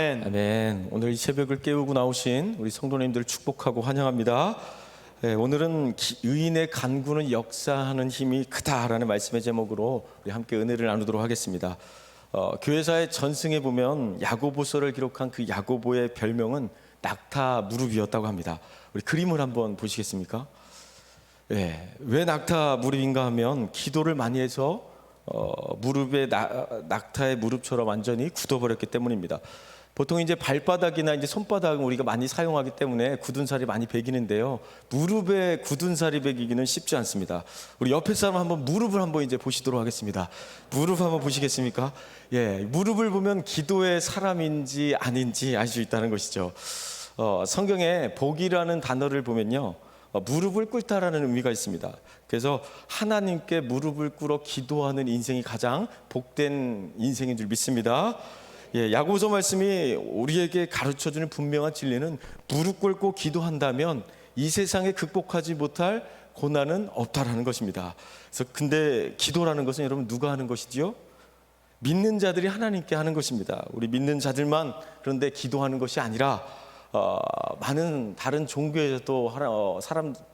아멘. 오늘 이 새벽을 깨우고 나오신 우리 성도님들 축복하고 환영합니다. 오늘은 의인의 간구는 역사하는 힘이 크다라는 말씀의 제목으로 우리 함께 은혜를 나누도록 하겠습니다. 교회사의 전승에 보면 야고보서를 기록한 그 야고보의 별명은 낙타 무릎이었다고 합니다. 우리 그림을 한번 보시겠습니까? 왜 낙타 무릎인가 하면 기도를 많이 해서 무릎에 낙타의 무릎처럼 완전히 굳어버렸기 때문입니다. 보통 이제 발바닥이나 이제 손바닥은 우리가 많이 사용하기 때문에 굳은 살이 많이 배기는데요. 무릎에 굳은 살이 배기기는 쉽지 않습니다. 우리 옆에 사람 한번 무릎을 한번 이제 보시도록 하겠습니다. 무릎 한번 보시겠습니까? 무릎을 보면 기도의 사람인지 아닌지 알 수 있다는 것이죠. 성경에 복이라는 단어를 보면요. 무릎을 꿇다라는 의미가 있습니다. 그래서 하나님께 무릎을 꿇어 기도하는 인생이 가장 복된 인생인 줄 믿습니다. 야고보서 말씀이 우리에게 가르쳐주는 분명한 진리는 무릎 꿇고 기도한다면 이 세상에 극복하지 못할 고난은 없다라는 것입니다. 그래서 근데 기도라는 것은 여러분 누가 하는 것이지요? 믿는 자들이 하나님께 하는 것입니다. 우리 믿는 자들만 그런데 기도하는 것이 아니라 많은 다른 종교에서도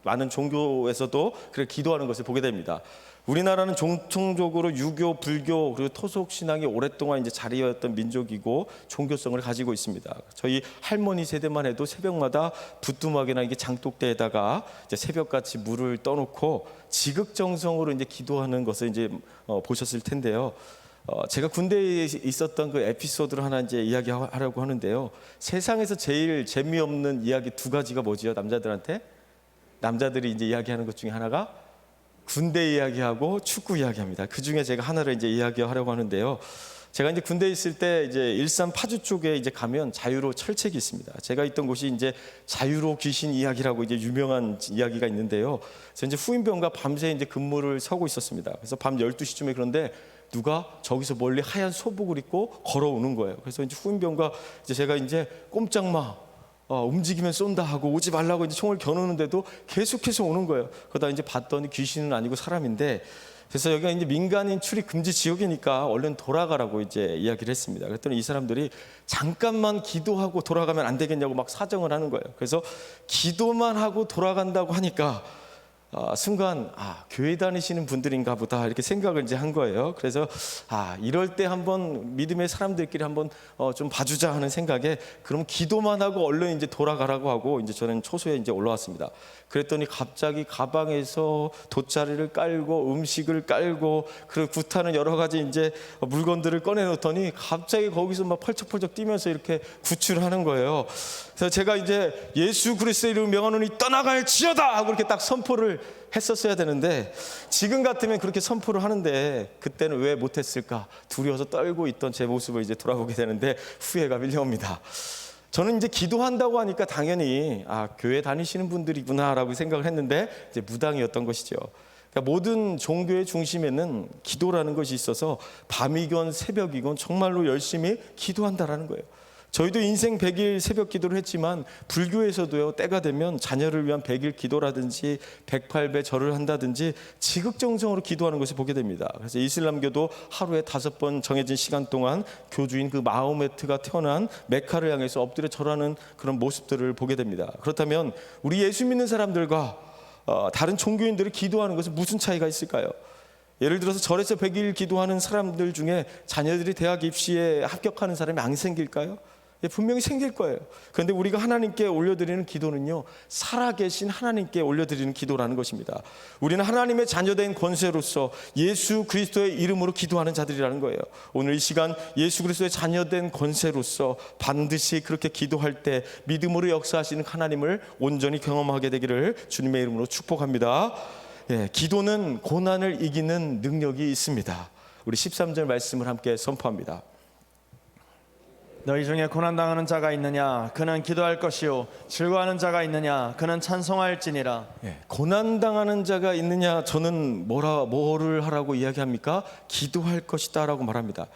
많은 종교에서도 그렇게 기도하는 것을 보게 됩니다. 우리나라는 전통적으로 유교, 불교 그리고 토속 신앙이 오랫동안 이제 자리였던 민족이고 종교성을 가지고 있습니다. 저희 할머니 세대만 해도 새벽마다 부뚜막이나 이게 장독대에다가 이제 새벽같이 물을 떠놓고 지극정성으로 이제 기도하는 것을 이제 보셨을 텐데요. 제가 군대에 있었던 그 에피소드를 하나 이제 이야기하려고 하는데요. 세상에서 제일 재미없는 이야기 두 가지가 뭐지요? 남자들이 이제 이야기하는 것 중에 하나가 군대 이야기하고 축구 이야기합니다. 그 중에 제가 하나를 이제 이야기하려고 하는데요. 제가 이제 군대에 있을 때 이제 일산 파주 쪽에 이제 가면 자유로 철책이 있습니다. 제가 있던 곳이 이제 자유로 귀신 이야기라고 이제 유명한 이야기가 있는데요. 그래서 이제 후임병과 밤새 이제 근무를 서고 있었습니다. 그래서 밤 12시쯤에 그런데 누가 저기서 멀리 하얀 소복을 입고 걸어오는 거예요. 그래서 이제 후임병과 이제 제가 이제 꼼짝마 움직이면 쏜다 하고 오지 말라고 이제 총을 겨누는데도 계속해서 오는 거예요. 그러다 이제 봤더니 귀신은 아니고 사람인데, 그래서 여기가 이제 민간인 출입 금지 지역이니까 얼른 돌아가라고 이제 이야기를 했습니다. 그랬더니 이 사람들이 잠깐만 기도하고 돌아가면 안 되겠냐고 막 사정을 하는 거예요. 그래서 기도만 하고 돌아간다고 하니까 순간 교회 다니시는 분들인가 보다 이렇게 생각을 이제 한 거예요. 그래서 이럴 때 한번 믿음의 사람들끼리 한번 좀 봐주자 하는 생각에 그럼 기도만 하고 얼른 이제 돌아가라고 하고 이제 저는 초소에 이제 올라왔습니다. 그랬더니 갑자기 가방에서 돗자리를 깔고 음식을 깔고 그리고 구타는 여러 가지 이제 물건들을 꺼내놓더니 갑자기 거기서 막 펄쩍펄쩍 뛰면서 이렇게 구출하는 거예요. 그래서 제가 이제 예수 그리스도의 이름을 명하노니 떠나갈지어다 하고 이렇게 딱 선포를 했었어야 되는데, 지금 같으면 그렇게 선포를 하는데 그때는 왜 못했을까 두려워서 떨고 있던 제 모습을 이제 돌아보게 되는데 후회가 밀려옵니다. 저는 이제 기도한다고 하니까 당연히 교회 다니시는 분들이구나라고 생각을 했는데 이제 무당이었던 것이죠. 그러니까 모든 종교의 중심에는 기도라는 것이 있어서 밤이건 새벽이건 정말로 열심히 기도한다라는 거예요. 저희도 인생 100일 새벽 기도를 했지만 불교에서도요, 때가 되면 자녀를 위한 100일 기도라든지 108배 절을 한다든지 지극정성으로 기도하는 것을 보게 됩니다. 그래서 이슬람교도 하루에 5번 정해진 시간 동안 교주인 그 마호메트가 태어난 메카를 향해서 엎드려 절하는 그런 모습들을 보게 됩니다. 그렇다면 우리 예수 믿는 사람들과 다른 종교인들이 기도하는 것은 무슨 차이가 있을까요? 예를 들어서 절에서 100일 기도하는 사람들 중에 자녀들이 대학 입시에 합격하는 사람이 안 생길까요? 분명히 생길 거예요. 그런데 우리가 하나님께 올려드리는 기도는요, 살아계신 하나님께 올려드리는 기도라는 것입니다. 우리는 하나님의 자녀된 권세로서 예수 그리스도의 이름으로 기도하는 자들이라는 거예요. 오늘 이 시간 예수 그리스도의 자녀된 권세로서 반드시 그렇게 기도할 때 믿음으로 역사하시는 하나님을 온전히 경험하게 되기를 주님의 이름으로 축복합니다. 기도는 고난을 이기는 능력이 있습니다. 우리 13절 말씀을 함께 선포합니다. 너희 중에 고난당하는 자가 있느냐 그는 기도할 것이요 즐거워하는 자가 있느냐 그는 찬송할지니라. 고난당하는 자가 있느냐, 저는 뭐를 하라고 이야기합니까? 기도할 것이다 라고 말합니다.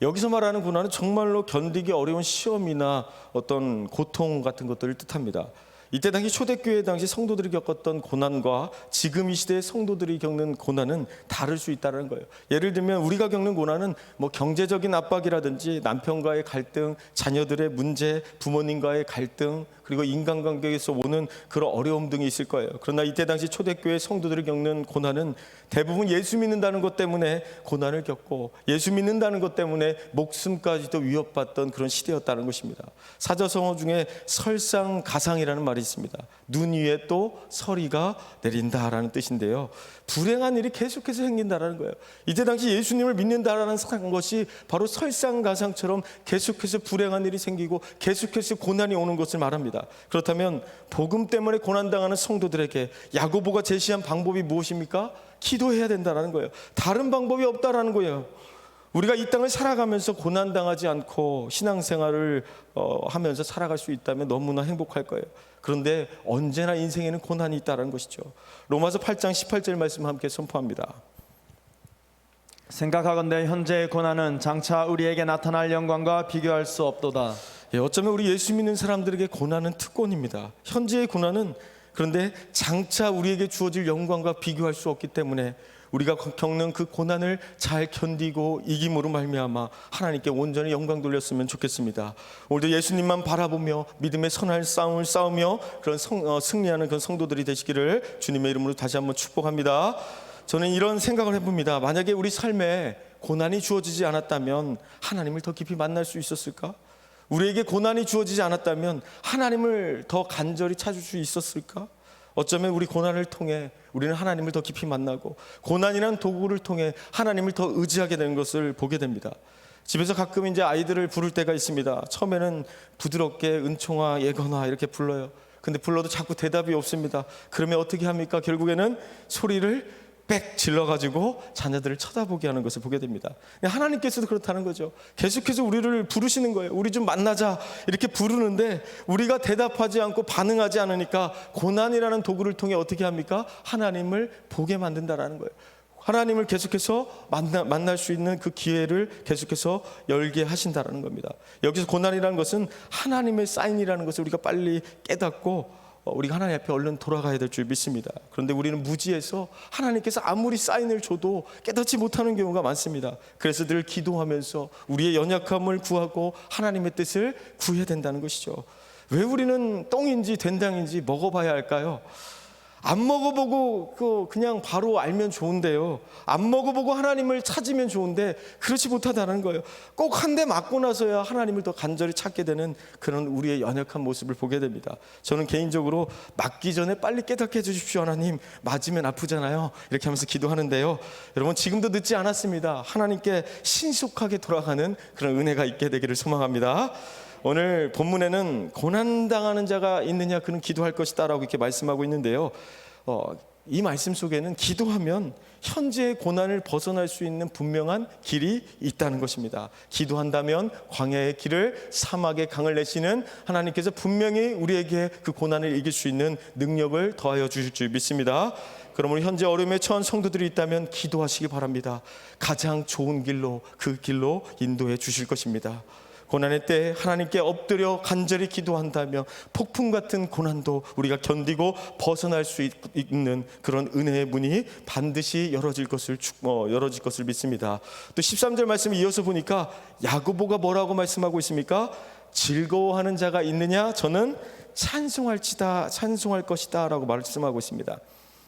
여기서 말하는 고난은 정말로 견디기 어려운 시험이나 어떤 고통 같은 것들을 뜻합니다. 이때 당시 초대교회 당시 성도들이 겪었던 고난과 지금 이 시대의 성도들이 겪는 고난은 다를 수 있다는 거예요. 예를 들면 우리가 겪는 고난은 뭐 경제적인 압박이라든지 남편과의 갈등, 자녀들의 문제, 부모님과의 갈등, 그리고 인간관계에서 오는 그런 어려움 등이 있을 거예요. 그러나 이때 당시 초대교회 성도들이 겪는 고난은 대부분 예수 믿는다는 것 때문에 고난을 겪고 예수 믿는다는 것 때문에 목숨까지도 위협받던 그런 시대였다는 것입니다. 사자성어 중에 설상가상이라는 말이 있습니다. 눈 위에 또 서리가 내린다라는 뜻인데요. 불행한 일이 계속해서 생긴다라는 거예요. 이때 당시 예수님을 믿는다라는 것이 바로 설상가상처럼 계속해서 불행한 일이 생기고 계속해서 고난이 오는 것을 말합니다. 그렇다면 복음 때문에 고난당하는 성도들에게 야고보가 제시한 방법이 무엇입니까? 기도해야 된다는 거예요. 다른 방법이 없다라는 거예요. 우리가 이 땅을 살아가면서 고난당하지 않고 신앙생활을 하면서 살아갈 수 있다면 너무나 행복할 거예요. 그런데 언제나 인생에는 고난이 있다는 것이죠. 로마서 8장 18절 말씀 함께 선포합니다. 생각하건대 현재의 고난은 장차 우리에게 나타날 영광과 비교할 수 없도다. 어쩌면 우리 예수 믿는 사람들에게 고난은 특권입니다. 현재의 고난은 그런데 장차 우리에게 주어질 영광과 비교할 수 없기 때문에 우리가 겪는 그 고난을 잘 견디고 이김으로 말미암아 하나님께 온전히 영광 돌렸으면 좋겠습니다. 오늘도 예수님만 바라보며 믿음의 선한 싸움을 싸우며 그런 승리하는 그런 성도들이 되시기를 주님의 이름으로 다시 한번 축복합니다. 저는 이런 생각을 해봅니다. 만약에 우리 삶에 고난이 주어지지 않았다면 하나님을 더 깊이 만날 수 있었을까? 우리에게 고난이 주어지지 않았다면 하나님을 더 간절히 찾을 수 있었을까? 어쩌면 우리 고난을 통해 우리는 하나님을 더 깊이 만나고 고난이라는 도구를 통해 하나님을 더 의지하게 되는 것을 보게 됩니다. 집에서 가끔 이제 아이들을 부를 때가 있습니다. 처음에는 부드럽게 은총아, 예건아 이렇게 불러요. 근데 불러도 자꾸 대답이 없습니다. 그러면 어떻게 합니까? 결국에는 소리를 빽 질러가지고 자녀들을 쳐다보게 하는 것을 보게 됩니다. 하나님께서도 그렇다는 거죠. 계속해서 우리를 부르시는 거예요. 우리 좀 만나자 이렇게 부르는데 우리가 대답하지 않고 반응하지 않으니까 고난이라는 도구를 통해 어떻게 합니까? 하나님을 보게 만든다라는 거예요. 하나님을 계속해서 만날 수 있는 그 기회를 계속해서 열게 하신다라는 겁니다. 여기서 고난이라는 것은 하나님의 사인이라는 것을 우리가 빨리 깨닫고 우리가 하나님 앞에 얼른 돌아가야 될 줄 믿습니다. 그런데 우리는 무지해서 하나님께서 아무리 사인을 줘도 깨닫지 못하는 경우가 많습니다. 그래서 늘 기도하면서 우리의 연약함을 구하고 하나님의 뜻을 구해야 된다는 것이죠. 왜 우리는 똥인지 된장인지 먹어봐야 할까요? 안 먹어보고 그냥 바로 알면 좋은데요. 안 먹어보고 하나님을 찾으면 좋은데 그렇지 못하다는 거예요. 꼭 한 대 맞고 나서야 하나님을 더 간절히 찾게 되는 그런 우리의 연약한 모습을 보게 됩니다. 저는 개인적으로 맞기 전에 빨리 깨닫게 해주십시오. 하나님, 맞으면 아프잖아요. 이렇게 하면서 기도하는데요. 여러분 지금도 늦지 않았습니다. 하나님께 신속하게 돌아가는 그런 은혜가 있게 되기를 소망합니다. 오늘 본문에는 고난당하는 자가 있느냐 그는 기도할 것이다 라고 이렇게 말씀하고 있는데요. 이 말씀 속에는 기도하면 현재의 고난을 벗어날 수 있는 분명한 길이 있다는 것입니다. 기도한다면 광야의 길을 사막의 강을 내시는 하나님께서 분명히 우리에게 그 고난을 이길 수 있는 능력을 더하여 주실 줄 믿습니다. 그러므로 현재 어려움에 처한 성도들이 있다면 기도하시기 바랍니다. 가장 좋은 길로 그 길로 인도해 주실 것입니다. 고난의 때 하나님께 엎드려 간절히 기도한다며 폭풍 같은 고난도 우리가 견디고 벗어날 수 있는 그런 은혜의 문이 반드시 열어질 것을 믿습니다. 또 13절 말씀을 이어서 보니까 야고보가 뭐라고 말씀하고 있습니까? 즐거워하는 자가 있느냐? 저는 찬송할 것이다 라고 말씀하고 있습니다.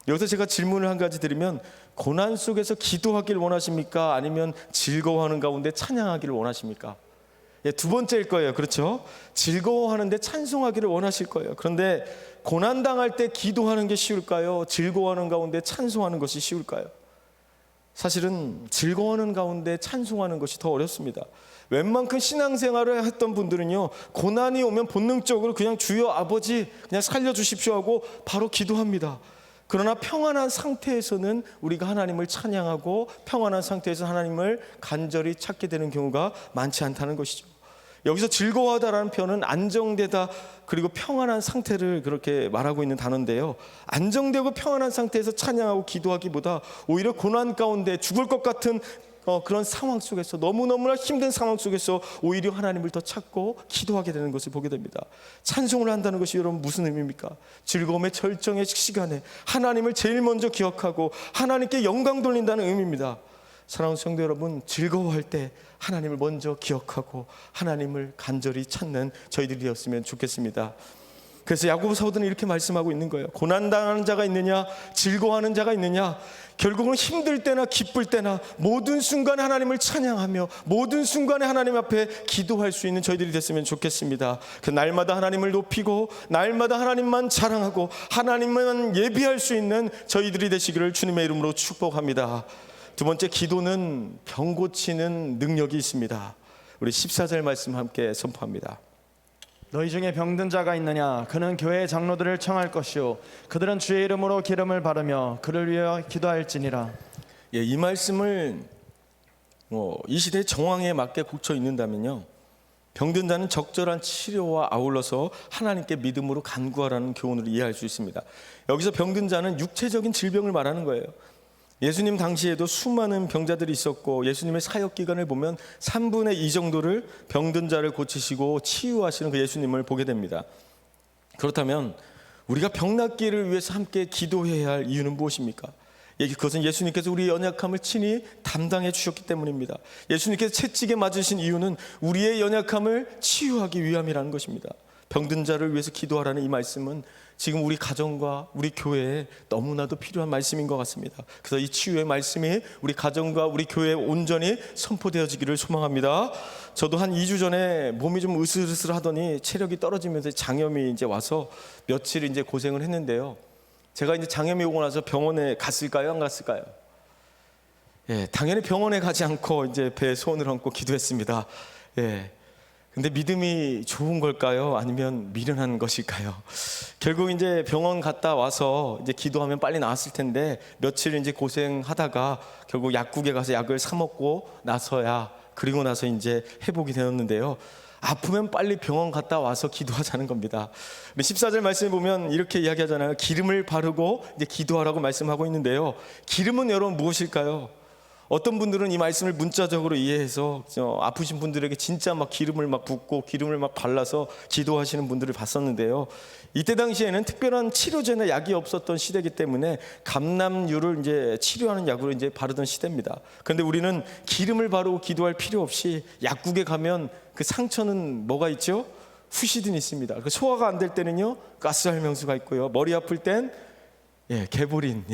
여기서 제가 질문을 한 가지 드리면 고난 속에서 기도하길 원하십니까? 아니면 즐거워하는 가운데 찬양하기를 원하십니까? 두 번째일 거예요. 그렇죠? 즐거워하는데 찬송하기를 원하실 거예요. 그런데 고난당할 때 기도하는 게 쉬울까요? 즐거워하는 가운데 찬송하는 것이 쉬울까요? 사실은 즐거워하는 가운데 찬송하는 것이 더 어렵습니다. 웬만큼 신앙생활을 했던 분들은요, 고난이 오면 본능적으로 그냥 주여 아버지 그냥 살려주십시오 하고 바로 기도합니다. 그러나 평안한 상태에서는 우리가 하나님을 찬양하고 평안한 상태에서 하나님을 간절히 찾게 되는 경우가 많지 않다는 것이죠. 여기서 즐거워하다라는 표현은 안정되다 그리고 평안한 상태를 그렇게 말하고 있는 단어인데요. 안정되고 평안한 상태에서 찬양하고 기도하기보다 오히려 고난 가운데 죽을 것 같은 그런 상황 속에서 너무너무나 힘든 상황 속에서 오히려 하나님을 더 찾고 기도하게 되는 것을 보게 됩니다. 찬송을 한다는 것이 여러분 무슨 의미입니까? 즐거움의 절정의 시간에 하나님을 제일 먼저 기억하고 하나님께 영광 돌린다는 의미입니다. 사랑하는 성도 여러분, 즐거워할 때 하나님을 먼저 기억하고 하나님을 간절히 찾는 저희들이었으면 좋겠습니다. 그래서 야고보 사도는 이렇게 말씀하고 있는 거예요. 고난당하는 자가 있느냐, 즐거워하는 자가 있느냐, 결국은 힘들 때나 기쁠 때나 모든 순간에 하나님을 찬양하며 모든 순간에 하나님 앞에 기도할 수 있는 저희들이 됐으면 좋겠습니다. 그 날마다 하나님을 높이고 날마다 하나님만 자랑하고 하나님만 예비할 수 있는 저희들이 되시기를 주님의 이름으로 축복합니다. 두 번째, 기도는 병 고치는 능력이 있습니다. 우리 14절 말씀 함께 선포합니다. 너희 중에 병든 자가 있느냐 그는 교회의 장로들을 청할 것이요 그들은 주의 이름으로 기름을 바르며 그를 위하여 기도할지니라. 이 말씀을 이 시대의 정황에 맞게 고쳐 읽는다면요, 병든 자는 적절한 치료와 아울러서 하나님께 믿음으로 간구하라는 교훈으로 이해할 수 있습니다. 여기서 병든 자는 육체적인 질병을 말하는 거예요. 예수님 당시에도 수많은 병자들이 있었고 예수님의 사역 기간을 보면 3분의 2 정도를 병든 자를 고치시고 치유하시는 그 예수님을 보게 됩니다. 그렇다면 우리가 병 낫기를 위해서 함께 기도해야 할 이유는 무엇입니까? 그것은 예수님께서 우리의 연약함을 친히 담당해 주셨기 때문입니다. 예수님께서 채찍에 맞으신 이유는 우리의 연약함을 치유하기 위함이라는 것입니다. 병든 자를 위해서 기도하라는 이 말씀은 지금 우리 가정과 우리 교회에 너무나도 필요한 말씀인 것 같습니다. 그래서 이 치유의 말씀이 우리 가정과 우리 교회에 온전히 선포되어지기를 소망합니다. 저도 한 2주 전에 몸이 좀 으슬으슬하더니 체력이 떨어지면서 장염이 이제 와서 며칠 이제 고생을 했는데요. 제가 이제 장염이 오고 나서 병원에 갔을까요? 안 갔을까요? 당연히 병원에 가지 않고 이제 배에 손을 얹고 기도했습니다. 근데 믿음이 좋은 걸까요? 아니면 미련한 것일까요? 결국 이제 병원 갔다 와서 이제 기도하면 빨리 나았을 텐데 며칠 이제 고생하다가 결국 약국에 가서 약을 사 먹고 나서야, 그리고 나서 이제 회복이 되었는데요. 아프면 빨리 병원 갔다 와서 기도하자는 겁니다. 14절 말씀에 보면 이렇게 이야기하잖아요. 기름을 바르고 이제 기도하라고 말씀하고 있는데요. 기름은 여러분 무엇일까요? 어떤 분들은 이 말씀을 문자적으로 이해해서 아프신 분들에게 진짜 막 기름을 막 붓고 기름을 막 발라서 기도하시는 분들을 봤었는데요. 이때 당시에는 특별한 치료제나 약이 없었던 시대이기 때문에 감람류를 이제 치료하는 약으로 이제 바르던 시대입니다. 그런데 우리는 기름을 바르고 기도할 필요 없이 약국에 가면 그 상처는 뭐가 있죠? 후시딘이 있습니다. 소화가 안 될 때는요, 가스알명수가 있고요. 머리 아플 땐 개보린,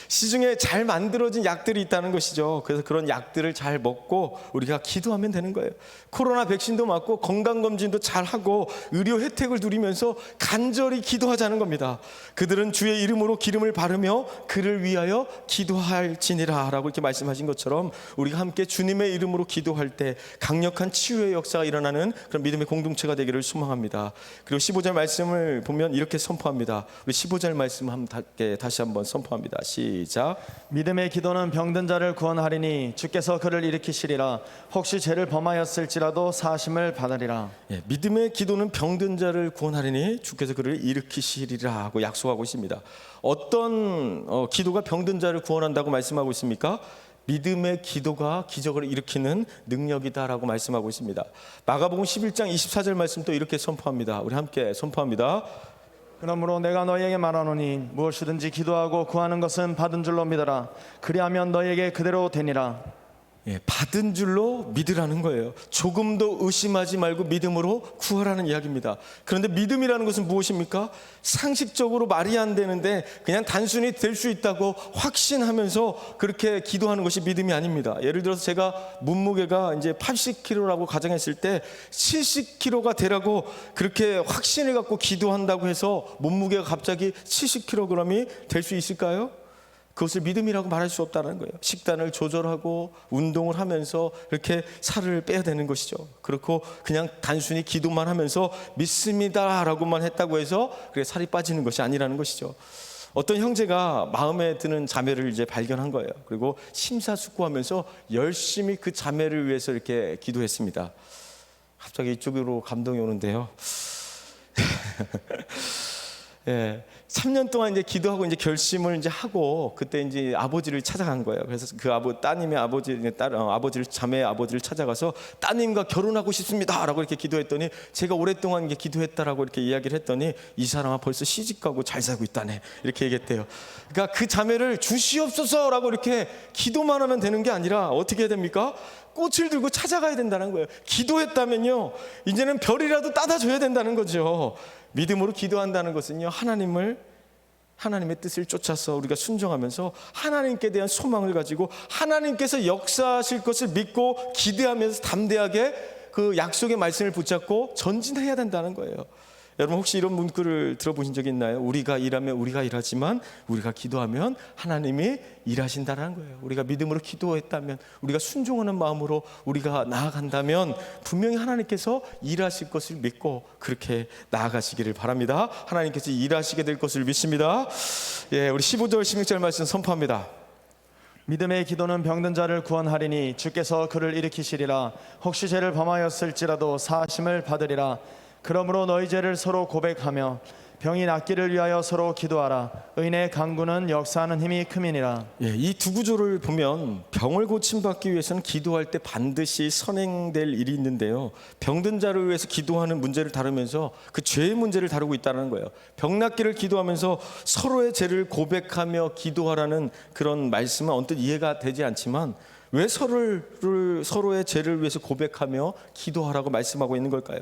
시중에 잘 만들어진 약들이 있다는 것이죠. 그래서 그런 약들을 잘 먹고 우리가 기도하면 되는 거예요. 코로나 백신도 맞고 건강검진도 잘 하고 의료 혜택을 누리면서 간절히 기도하자는 겁니다. 그들은 주의 이름으로 기름을 바르며 그를 위하여 기도할지니라 라고 이렇게 말씀하신 것처럼 우리가 함께 주님의 이름으로 기도할 때 강력한 치유의 역사가 일어나는 그런 믿음의 공동체가 되기를 소망합니다. 그리고 15절 말씀을 보면 이렇게 선포합니다. 우리 15절 말씀 다시 한번 선포합니다. 시작. 믿음의 기도는 병든 자를 구원하리니 주께서 그를 일으키시리라. 혹시 죄를 범하였을지라도 사하심을 받으리라. 믿음의 기도는 병든 자를 구원하리니 주께서 그를 일으키시리라 하고 약속하고 있습니다. 어떤 기도가 병든 자를 구원한다고 말씀하고 있습니까? 믿음의 기도가 기적을 일으키는 능력이다라고 말씀하고 있습니다. 마가복음 11장 24절 말씀 또 이렇게 선포합니다. 우리 함께 선포합니다. 그러므로 내가 너희에게 말하노니 무엇이든지 기도하고 구하는 것은 받은 줄로 믿어라. 그리하면 너희에게 그대로 되니라. 받은 줄로 믿으라는 거예요. 조금도 의심하지 말고 믿음으로 구하라는 이야기입니다. 그런데 믿음이라는 것은 무엇입니까? 상식적으로 말이 안 되는데 그냥 단순히 될 수 있다고 확신하면서 그렇게 기도하는 것이 믿음이 아닙니다. 예를 들어서 제가 몸무게가 이제 80kg라고 가정했을 때 70kg가 되라고 그렇게 확신을 갖고 기도한다고 해서 몸무게가 갑자기 70kg이 될 수 있을까요? 그것을 믿음이라고 말할 수 없다는 거예요. 식단을 조절하고 운동을 하면서 이렇게 살을 빼야 되는 것이죠. 그렇고 그냥 단순히 기도만 하면서 믿습니다라고만 했다고 해서 그게 살이 빠지는 것이 아니라는 것이죠. 어떤 형제가 마음에 드는 자매를 이제 발견한 거예요. 그리고 심사숙고하면서 열심히 그 자매를 위해서 이렇게 기도했습니다. 갑자기 이쪽으로 감동이 오는데요. 예, 3년 동안 이제 기도하고 이제 결심을 이제 하고 그때 이제 아버지를 찾아간 거예요. 그래서 그 따님의 아버지, 아버지를 자매의 아버지를 찾아가서 따님과 결혼하고 싶습니다라고 이렇게 기도했더니 제가 오랫동안 이게 기도했다라고 이렇게 이야기를 했더니 이 사람아 벌써 시집가고 잘 살고 있다네 이렇게 얘기했대요. 그러니까 그 자매를 주시옵소서라고 이렇게 기도만 하면 되는 게 아니라 어떻게 해야 됩니까? 꽃을 들고 찾아가야 된다는 거예요. 기도했다면요, 이제는 별이라도 따다 줘야 된다는 거죠. 믿음으로 기도한다는 것은요, 하나님의 뜻을 쫓아서 우리가 순종하면서 하나님께 대한 소망을 가지고 하나님께서 역사하실 것을 믿고 기대하면서 담대하게 그 약속의 말씀을 붙잡고 전진해야 된다는 거예요. 여러분 혹시 이런 문구를 들어보신 적이 있나요? 우리가 일하면 우리가 일하지만 우리가 기도하면 하나님이 일하신다는 거예요. 우리가 믿음으로 기도했다면, 우리가 순종하는 마음으로 우리가 나아간다면 분명히 하나님께서 일하실 것을 믿고 그렇게 나아가시기를 바랍니다. 하나님께서 일하시게 될 것을 믿습니다. 예, 우리 15절 16절 말씀 선포합니다. 믿음의 기도는 병든 자를 구원하리니 주께서 그를 일으키시리라. 혹시 죄를 범하였을지라도 사하심을 받으리라. 그러므로 너희 죄를 서로 고백하며 병이 낫기를 위하여 서로 기도하라. 의인의 간구는 역사하는 힘이 큼이니라. 예, 이 두 구조를 보면 병을 고침받기 위해서는 기도할 때 반드시 선행될 일이 있는데요, 병든 자를 위해서 기도하는 문제를 다루면서 그 죄의 문제를 다루고 있다는 거예요. 병 낫기를 기도하면서 서로의 죄를 고백하며 기도하라는 그런 말씀은 언뜻 이해가 되지 않지만 왜 서로의 죄를 위해서 고백하며 기도하라고 말씀하고 있는 걸까요?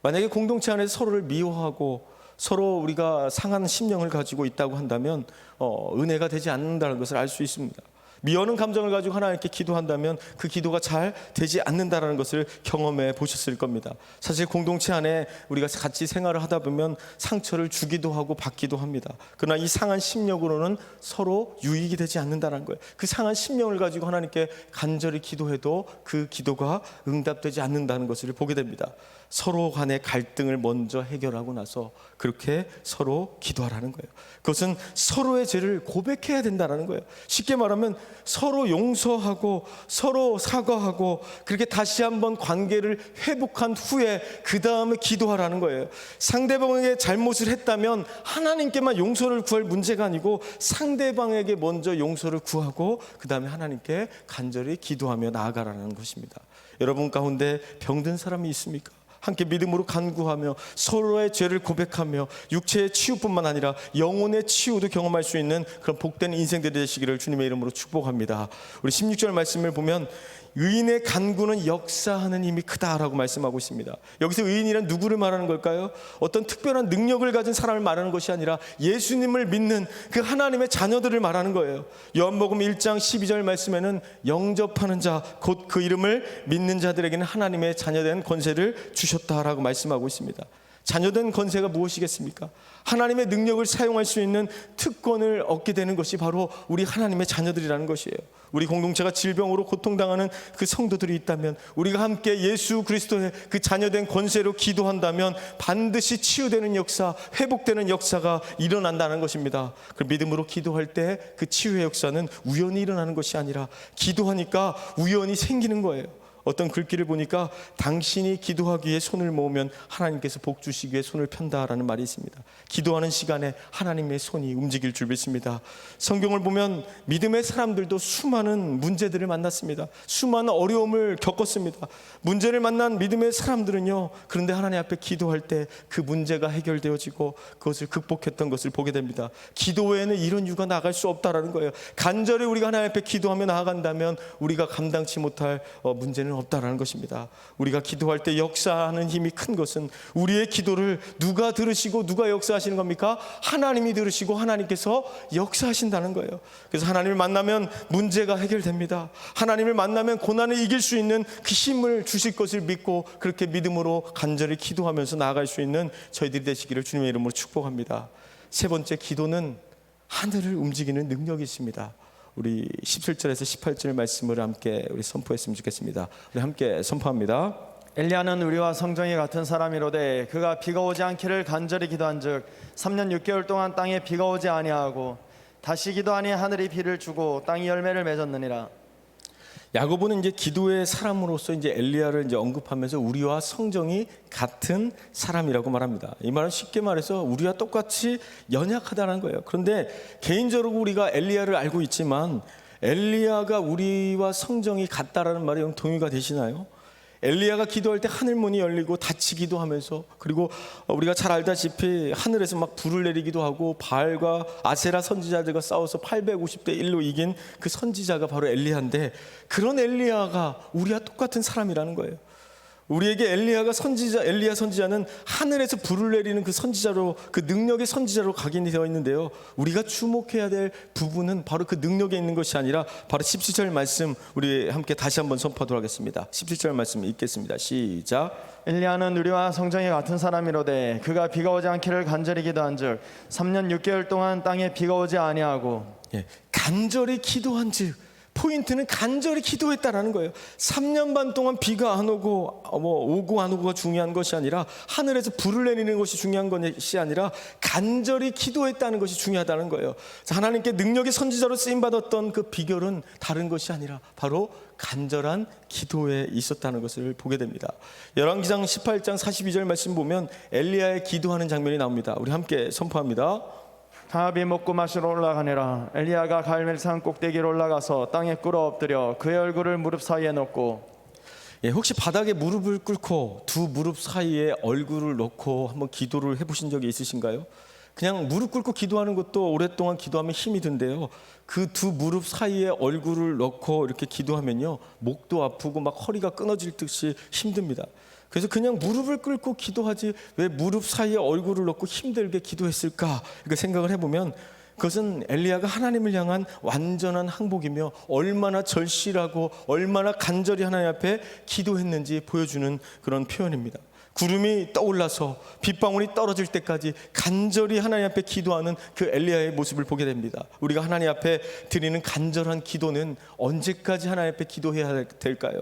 만약에 공동체 안에서 서로를 미워하고 서로 우리가 상한 심령을 가지고 있다고 한다면 은혜가 되지 않는다는 것을 알 수 있습니다. 미워하는 감정을 가지고 하나님께 기도한다면 그 기도가 잘 되지 않는다는 것을 경험해 보셨을 겁니다. 사실 공동체 안에 우리가 같이 생활을 하다 보면 상처를 주기도 하고 받기도 합니다. 그러나 이 상한 심령으로는 서로 유익이 되지 않는다는 거예요. 그 상한 심령을 가지고 하나님께 간절히 기도해도 그 기도가 응답되지 않는다는 것을 보게 됩니다. 서로 간의 갈등을 먼저 해결하고 나서 그렇게 서로 기도하라는 거예요. 그것은 서로의 죄를 고백해야 된다는 거예요. 쉽게 말하면 서로 용서하고 서로 사과하고 그렇게 다시 한번 관계를 회복한 후에 그 다음에 기도하라는 거예요. 상대방에게 잘못을 했다면 하나님께만 용서를 구할 문제가 아니고 상대방에게 먼저 용서를 구하고 그 다음에 하나님께 간절히 기도하며 나아가라는 것입니다. 여러분 가운데 병든 사람이 있습니까? 함께 믿음으로 간구하며 서로의 죄를 고백하며 육체의 치유뿐만 아니라 영혼의 치유도 경험할 수 있는 그런 복된 인생들이 되시기를 주님의 이름으로 축복합니다. 우리 16절 말씀을 보면 의인의 간구는 역사하는 힘이 크다라고 말씀하고 있습니다. 여기서 의인이란 누구를 말하는 걸까요? 어떤 특별한 능력을 가진 사람을 말하는 것이 아니라 예수님을 믿는 그 하나님의 자녀들을 말하는 거예요. 요한복음 1장 12절 말씀에는 영접하는 자 곧 그 이름을 믿는 자들에게는 하나님의 자녀된 권세를 주셨다라고 말씀하고 있습니다. 자녀된 권세가 무엇이겠습니까? 하나님의 능력을 사용할 수 있는 특권을 얻게 되는 것이 바로 우리 하나님의 자녀들이라는 것이에요. 우리 공동체가 질병으로 고통당하는 그 성도들이 있다면 우리가 함께 예수 그리스도의 그 자녀된 권세로 기도한다면 반드시 치유되는 역사, 회복되는 역사가 일어난다는 것입니다. 그 믿음으로 기도할 때 그 치유의 역사는 우연히 일어나는 것이 아니라 기도하니까 우연히 생기는 거예요. 어떤 글귀를 보니까 당신이 기도하기 위해 손을 모으면 하나님께서 복 주시기 위해 손을 편다라는 말이 있습니다. 기도하는 시간에 하나님의 손이 움직일 줄 믿습니다. 성경을 보면 믿음의 사람들도 수많은 문제들을 만났습니다. 수많은 어려움을 겪었습니다. 문제를 만난 믿음의 사람들은요, 그런데 하나님 앞에 기도할 때 그 문제가 해결되어지고 그것을 극복했던 것을 보게 됩니다. 기도 외에는 이런 이유가 나갈 수 없다라는 거예요. 간절히 우리가 하나님 앞에 기도하며 나아간다면 우리가 감당치 못할 문제는 없다라는 것입니다. 우리가 기도할 때 역사하는 힘이 큰 것은 우리의 기도를 누가 들으시고 누가 역사하시는 겁니까? 하나님이 들으시고 하나님께서 역사하신다는 거예요. 그래서 하나님을 만나면 문제가 해결됩니다. 하나님을 만나면 고난을 이길 수 있는 그 힘을 주실 것을 믿고 그렇게 믿음으로 간절히 기도하면서 나아갈 수 있는 저희들이 되시기를 주님의 이름으로 축복합니다. 세 번째, 기도는 하늘을 움직이는 능력이 있습니다. 우리 17절에서 18절 말씀을 함께 우리 선포했으면 좋겠습니다. 우리 함께 선포합니다. 엘리야는 우리와 성정이 같은 사람이로되 그가 비가 오지 않기를 간절히 기도한즉 3년 6개월 동안 땅에 비가 오지 아니하고 다시 기도하니 하늘이 비를 주고 땅이 열매를 맺었느니라. 야고보는 이제 기도의 사람으로서 이제 엘리야를 이제 언급하면서 우리와 성정이 같은 사람이라고 말합니다. 이 말은 쉽게 말해서 우리와 똑같이 연약하다는 거예요. 그런데 개인적으로 우리가 엘리야를 알고 있지만 엘리야가 우리와 성정이 같다라는 말에 동의가 되시나요? 엘리야가 기도할 때 하늘 문이 열리고 닫히기도 하면서, 그리고 우리가 잘 알다시피 하늘에서 막 불을 내리기도 하고 바알과 아세라 선지자들과 싸워서 850대 1로 이긴 그 선지자가 바로 엘리야인데, 그런 엘리야가 우리와 똑같은 사람이라는 거예요. 우리에게 엘리야 선지자는 하늘에서 불을 내리는 그 선지자로, 그 능력의 선지자로 각인이 되어 있는데요, 우리가 주목해야 될 부분은 바로 그 능력에 있는 것이 아니라 바로 17절 말씀, 우리 함께 다시 한번 선포하도록 하겠습니다. 17절 말씀 읽겠습니다. 시작. 엘리야는 우리와 성정이 같은 사람이로되 그가 비가 오지 않기를 간절히 기도한즉 3년 6개월 동안 땅에 비가 오지 아니하고. 간절히 기도한즉, 포인트는 간절히 기도했다라는 거예요. 3년 반 동안 비가 안 오고 오고 안 오고가 중요한 것이 아니라, 하늘에서 불을 내리는 것이 중요한 것이 아니라 간절히 기도했다는 것이 중요하다는 거예요. 하나님께 능력의 선지자로 쓰임 받았던 그 비결은 다른 것이 아니라 바로 간절한 기도에 있었다는 것을 보게 됩니다. 열왕기상 18장 42절 말씀 보면 엘리야의 기도하는 장면이 나옵니다. 우리 함께 선포합니다. 아합이 먹고 마시러 올라가니라. 엘리야가 갈멜산 꼭대기로 올라가서 땅에 꿇어 엎드려 그의 얼굴을 무릎 사이에 놓고. 혹시 바닥에 무릎을 꿇고 두 무릎 사이에 얼굴을 놓고 한번 기도를 해보신 적이 있으신가요? 그냥 무릎 꿇고 기도하는 것도 오랫동안 기도하면 힘이 든대요. 그 두 무릎 사이에 얼굴을 넣고 이렇게 기도하면요, 목도 아프고 막 허리가 끊어질 듯이 힘듭니다. 그래서 그냥 무릎을 꿇고 기도하지 왜 무릎 사이에 얼굴을 넣고 힘들게 기도했을까, 이렇게 생각을 해보면 그것은 엘리야가 하나님을 향한 완전한 항복이며 얼마나 절실하고 얼마나 간절히 하나님 앞에 기도했는지 보여주는 그런 표현입니다. 구름이 떠올라서 빗방울이 떨어질 때까지 간절히 하나님 앞에 기도하는 그 엘리야의 모습을 보게 됩니다. 우리가 하나님 앞에 드리는 간절한 기도는 언제까지 하나님 앞에 기도해야 될까요?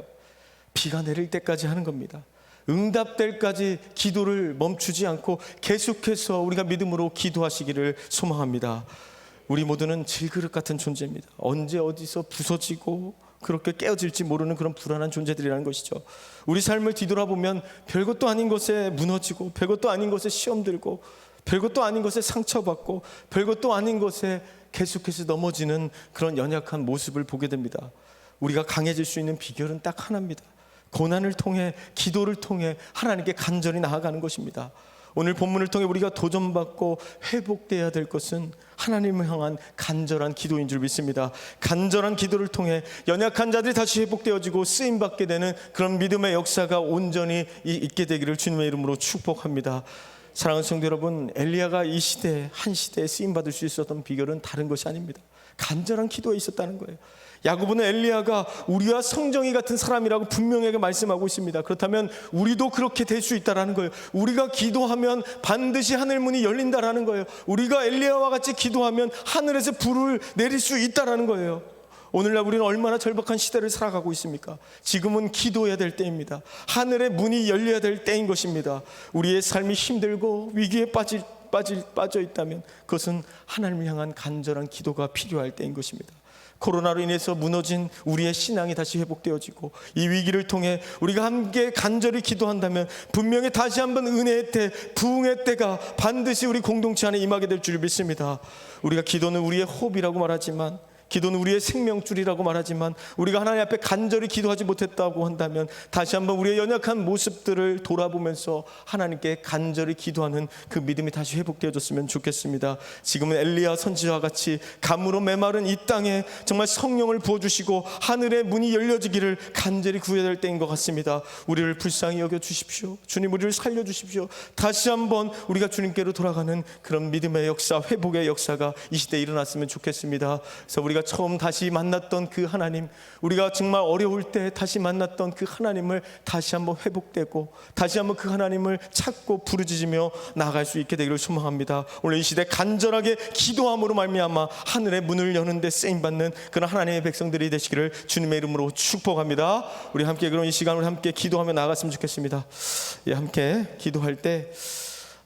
비가 내릴 때까지 하는 겁니다. 응답될 때까지 기도를 멈추지 않고 계속해서 우리가 믿음으로 기도하시기를 소망합니다. 우리 모두는 질그릇 같은 존재입니다. 언제 어디서 부서지고 그렇게 깨어질지 모르는 그런 불안한 존재들이라는 것이죠. 우리 삶을 뒤돌아보면 별것도 아닌 것에 무너지고, 별것도 아닌 것에 시험 들고, 별것도 아닌 것에 상처받고, 별것도 아닌 것에 계속해서 넘어지는 그런 연약한 모습을 보게 됩니다. 우리가 강해질 수 있는 비결은 딱 하나입니다. 고난을 통해, 기도를 통해 하나님께 간절히 나아가는 것입니다. 오늘 본문을 통해 우리가 도전받고 회복되어야 될 것은 하나님을 향한 간절한 기도인 줄 믿습니다. 간절한 기도를 통해 연약한 자들이 다시 회복되어지고 쓰임받게 되는 그런 믿음의 역사가 온전히 있게 되기를 주님의 이름으로 축복합니다. 사랑하는 성도 여러분, 엘리야가 이 시대에, 한 시대에 쓰임받을 수 있었던 비결은 다른 것이 아닙니다. 간절한 기도에 있었다는 거예요. 야고보는 엘리야가 우리와 성정이 같은 사람이라고 분명하게 말씀하고 있습니다. 그렇다면 우리도 그렇게 될 수 있다라는 거예요. 우리가 기도하면 반드시 하늘 문이 열린다라는 거예요. 우리가 엘리야와 같이 기도하면 하늘에서 불을 내릴 수 있다라는 거예요. 오늘날 우리는 얼마나 절박한 시대를 살아가고 있습니까? 지금은 기도해야 될 때입니다. 하늘의 문이 열려야 될 때인 것입니다. 우리의 삶이 힘들고 위기에 빠져 있다면 그것은 하나님을 향한 간절한 기도가 필요할 때인 것입니다. 코로나로 인해서 무너진 우리의 신앙이 다시 회복되어지고, 이 위기를 통해 우리가 함께 간절히 기도한다면 분명히 다시 한번 은혜의 때, 부흥의 때가 반드시 우리 공동체 안에 임하게 될 줄 믿습니다. 우리가 기도는 우리의 호흡이라고 말하지만, 기도는 우리의 생명줄이라고 말하지만, 우리가 하나님 앞에 간절히 기도하지 못했다고 한다면 다시 한번 우리의 연약한 모습들을 돌아보면서 하나님께 간절히 기도하는 그 믿음이 다시 회복되어졌으면 좋겠습니다. 지금은 엘리야 선지자와 같이 가물어 메마른 이 땅에 정말 성령을 부어주시고 하늘의 문이 열려지기를 간절히 구해야 될 때인 것 같습니다. 우리를 불쌍히 여겨주십시오. 주님, 우리를 살려주십시오. 다시 한번 우리가 주님께로 돌아가는 그런 믿음의 역사, 회복의 역사가 이 시대에 일어났으면 좋겠습니다. 그래서 우리가 처음 다시 만났던 그 하나님, 우리가 정말 어려울 때 다시 만났던 그 하나님을 다시 한번 회복되고 다시 한번 그 하나님을 찾고 부르짖으며 나아갈 수 있게 되기를 소망합니다. 오늘 이 시대 간절하게 기도함으로 말미암아 하늘의 문을 여는데 쓰임받는 그런 하나님의 백성들이 되시기를 주님의 이름으로 축복합니다. 우리 함께 그럼 이 시간을 함께 기도하며 나아갔으면 좋겠습니다. 함께 기도할 때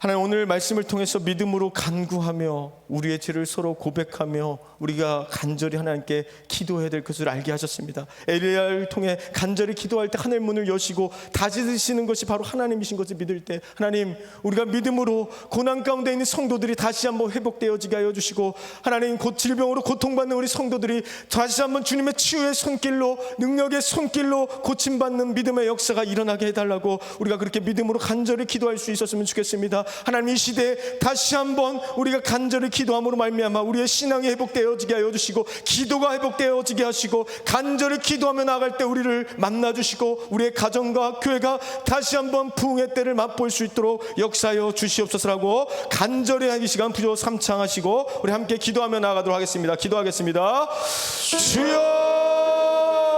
하나님, 오늘 말씀을 통해서 믿음으로 간구하며 우리의 죄를 서로 고백하며 우리가 간절히 하나님께 기도해야 될 것을 알게 하셨습니다. 엘리야를 통해 간절히 기도할 때 하늘 문을 여시고 다지시는 것이 바로 하나님이신 것을 믿을 때, 하나님, 우리가 믿음으로 고난 가운데 있는 성도들이 다시 한번 회복되어지게 하여 주시고, 하나님, 곧 질병으로 고통받는 우리 성도들이 다시 한번 주님의 치유의 손길로, 능력의 손길로 고침받는 믿음의 역사가 일어나게 해달라고 우리가 그렇게 믿음으로 간절히 기도할 수 있었으면 좋겠습니다. 하나님, 이 시대에 다시 한번 우리가 간절히 기도함으로 말미암아 우리의 신앙이 회복되어지게 하여 주시고, 기도가 회복되어지게 하시고, 간절히 기도하며 나아갈 때 우리를 만나주시고, 우리의 가정과 교회가 다시 한번 부흥의 때를 맛볼 수 있도록 역사하여 주시옵소서라고 간절히 하기 시간 부조 삼창하시고 우리 함께 기도하며 나아가도록 하겠습니다. 기도하겠습니다. 주여